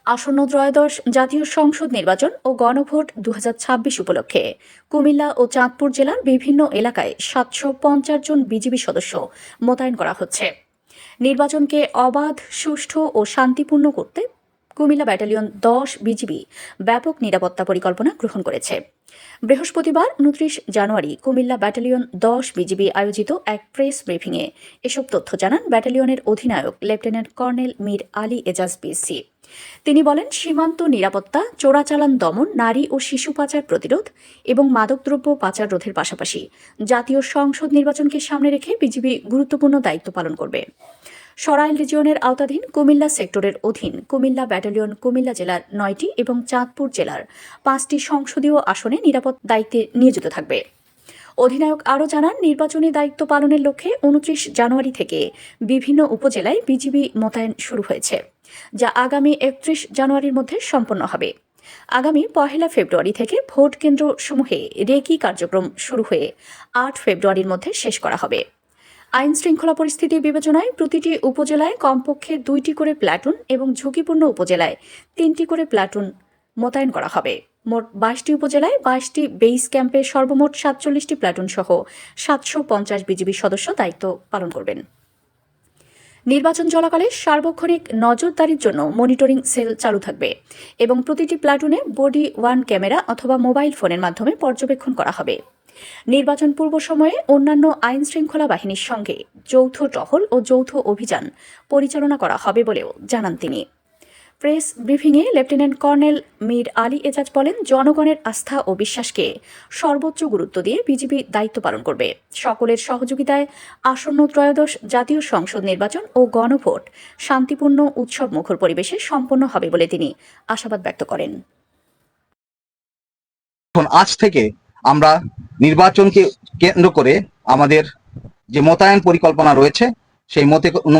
আসন্ন ত্রয়োদশ জাতীয় সংসদ নির্বাচন ও গণভোট 2026 উপলক্ষে কুমিল্লা ও চাঁদপুর জেলার বিভিন্ন এলাকায় 750 জন বিজিবি সদস্য মোতায়েন করা হচ্ছে। নির্বাচনকে অবাধ, সুষ্ঠু ও শান্তিপূর্ণ করতে কুমিল্লা ব্যাটালিয়ন 10 বিজিবি ব্যাপক নিরাপত্তা পরিকল্পনা গ্রহণ করেছে। বৃহস্পতিবার 29 জানুয়ারি কুমিল্লা ব্যাটালিয়ন 10 বিজিবি আয়োজিত এক প্রেস ব্রিফিংয়ে এসব তথ্য জানান ব্যাটালিয়নের অধিনায়ক লেফটেন্যান্ট কর্নেল মীর আলী এজাজ পিসি। তিনি বলেন, সীমান্ত নিরাপত্তা, চোরাচালান দমন, নারী ও শিশু পাচার প্রতিরোধ এবং মাদকদ্রব্য পাচার রোধের পাশাপাশি জাতীয় সংসদ নির্বাচনকে সামনে রেখে বিজিবি গুরুত্বপূর্ণ দায়িত্ব পালন করবে। সরাইল রিজিয়নের আওতাধীন কুমিল্লা সেক্টরের অধীন কুমিল্লা ব্যাটালিয়ন কুমিল্লা জেলার 9টি এবং চাঁদপুর জেলার 5টি সংসদীয় আসনে নিরাপদ দায়িত্বে নিয়োজিত থাকবে। অধিনায়ক আরও জানান, নির্বাচনী দায়িত্ব পালনের লক্ষ্যে 29 জানুয়ারি থেকে বিভিন্ন উপজেলায় বিজিবি মোতায়েন শুরু হয়েছে, যা আগামী 31 জানুয়ারির মধ্যে সম্পন্ন হবে। আগামী 1 ফেব্রুয়ারি থেকে ভোট কেন্দ্র সমূহে রেকি কার্যক্রম শুরু হয়ে 8 ফেব্রুয়ারির মধ্যে শেষ করা হবে। আইন শৃঙ্খলা পরিস্থিতি বিবেচনায় প্রতিটি উপজেলায় কমপক্ষে 2টি করে প্লাটুন এবং ঝুঁকিপূর্ণ উপজেলায় 3টি করে প্লাটুন মোতায়েন করা হবে। মোট 22টি উপজেলায় 22টি বেইস ক্যাম্পে সর্বমোট 47টি প্লাটুন সহ 750 বিজিবি সদস্য দায়িত্ব পালন করবেন। নির্বাচন চলাকালে সার্বক্ষণিক নজরদারির জন্য মনিটরিং সেল চালু থাকবে এবং প্রতিটি প্লাটুনে বডি ওয়ার্ন ক্যামেরা অথবা মোবাইল ফোনের মাধ্যমে পর্যবেক্ষণ করা হবে। নির্বাচন পূর্ব সময়ে অন্যান্য আইন শৃঙ্খলা বাহিনীর সঙ্গে যৌথ টহল ও যৌথ অভিযান পরিচালনা করা হবে বলেও জানান তিনি। প্রেস ব্রিফিংয়ে লেফটেন্যান্ট কর্নেল মীর আলী এজাজ বলেন, জনগণের আস্থা ও বিশ্বাসকে সর্বোচ্চ গুরুত্ব দিয়ে বিজিবি দায়িত্ব পালন করবে। সকলের সহযোগিতায় আসন্ন ত্রয়োদশ জাতীয় সংসদ নির্বাচন ও গণভোট শান্তিপূর্ণ, উৎসব মুখর পরিবেশে সম্পন্ন হবে বলে তিনি আশাবাদ ব্যক্ত করেন। আজ থেকে আমরা নির্বাচনকে কেন্দ্র করে আমাদের যে মোতায়েন পরিকল্পনা রয়েছে সেই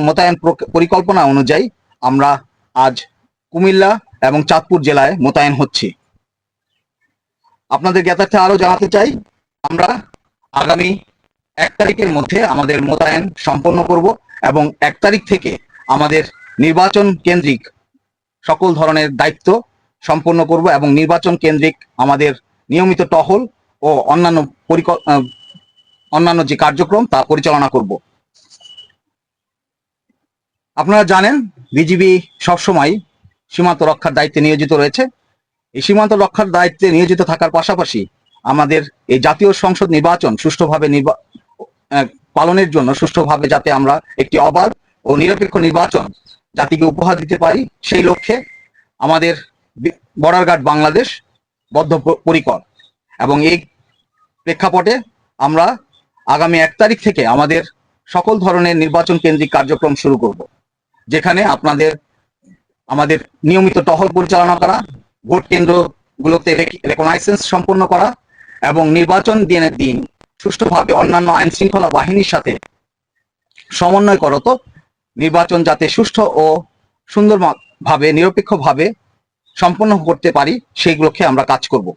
মোতায়েন পরিকল্পনা অনুযায়ী আমরা আজ কুমিল্লা এবং চাঁদপুর জেলায় মোতায়েন হচ্ছি। আপনাদের জ্ঞাতার্থে আরো জানাতে চাই, আমরা আগামী 1 তারিখের মধ্যে আমাদের মোতায়েন সম্পন্ন করব এবং 1 তারিখ থেকে আমাদের নির্বাচন কেন্দ্রিক সকল ধরনের দায়িত্ব সম্পন্ন করব এবং নির্বাচন কেন্দ্রিক আমাদের নিয়মিত টহল ও অন্যান্য যে কার্যক্রম তা পরিচালনা করব। আপনারা জানেন, বিজিবি সবসময় সীমান্ত রক্ষার দায়িত্বে নিয়োজিত রয়েছে। এই সীমান্ত রক্ষার দায়িত্বে নিয়োজিত থাকার পাশাপাশি আমাদের এই জাতীয় সংসদ নির্বাচন সুষ্ঠুভাবে পালনের জন্য সুষ্ঠুভাবে যাতে আমরা একটি অবাধ ও নিরপেক্ষ নির্বাচন জাতিকে উপহার দিতে পারি, সেই লক্ষ্যে আমাদের বর্ডার গার্ড বাংলাদেশ বদ্ধপরিকর। এবং এই প্রেক্ষাপটে আমরা আগামী 1 তারিখ থেকে আমাদের সকল ধরনের নির্বাচন কেন্দ্রিক কার্যক্রম শুরু করব, যেখানে আমাদের নিয়মিত টহল পরিচালনা করা, ভোট কেন্দ্রগুলোতে রেকগনাইজেন্স সম্পন্ন করা এবং নির্বাচন দিনের দিন সুষ্ঠুভাবে অন্যান্য আইন শৃঙ্খলা বাহিনীর সাথে সমন্বয় করত নির্বাচন যাতে সুষ্ঠু ও সুন্দরভাবে নিরপেক্ষভাবে সম্পন্ন করতে পারি, সেই লক্ষ্যে আমরা কাজ করব।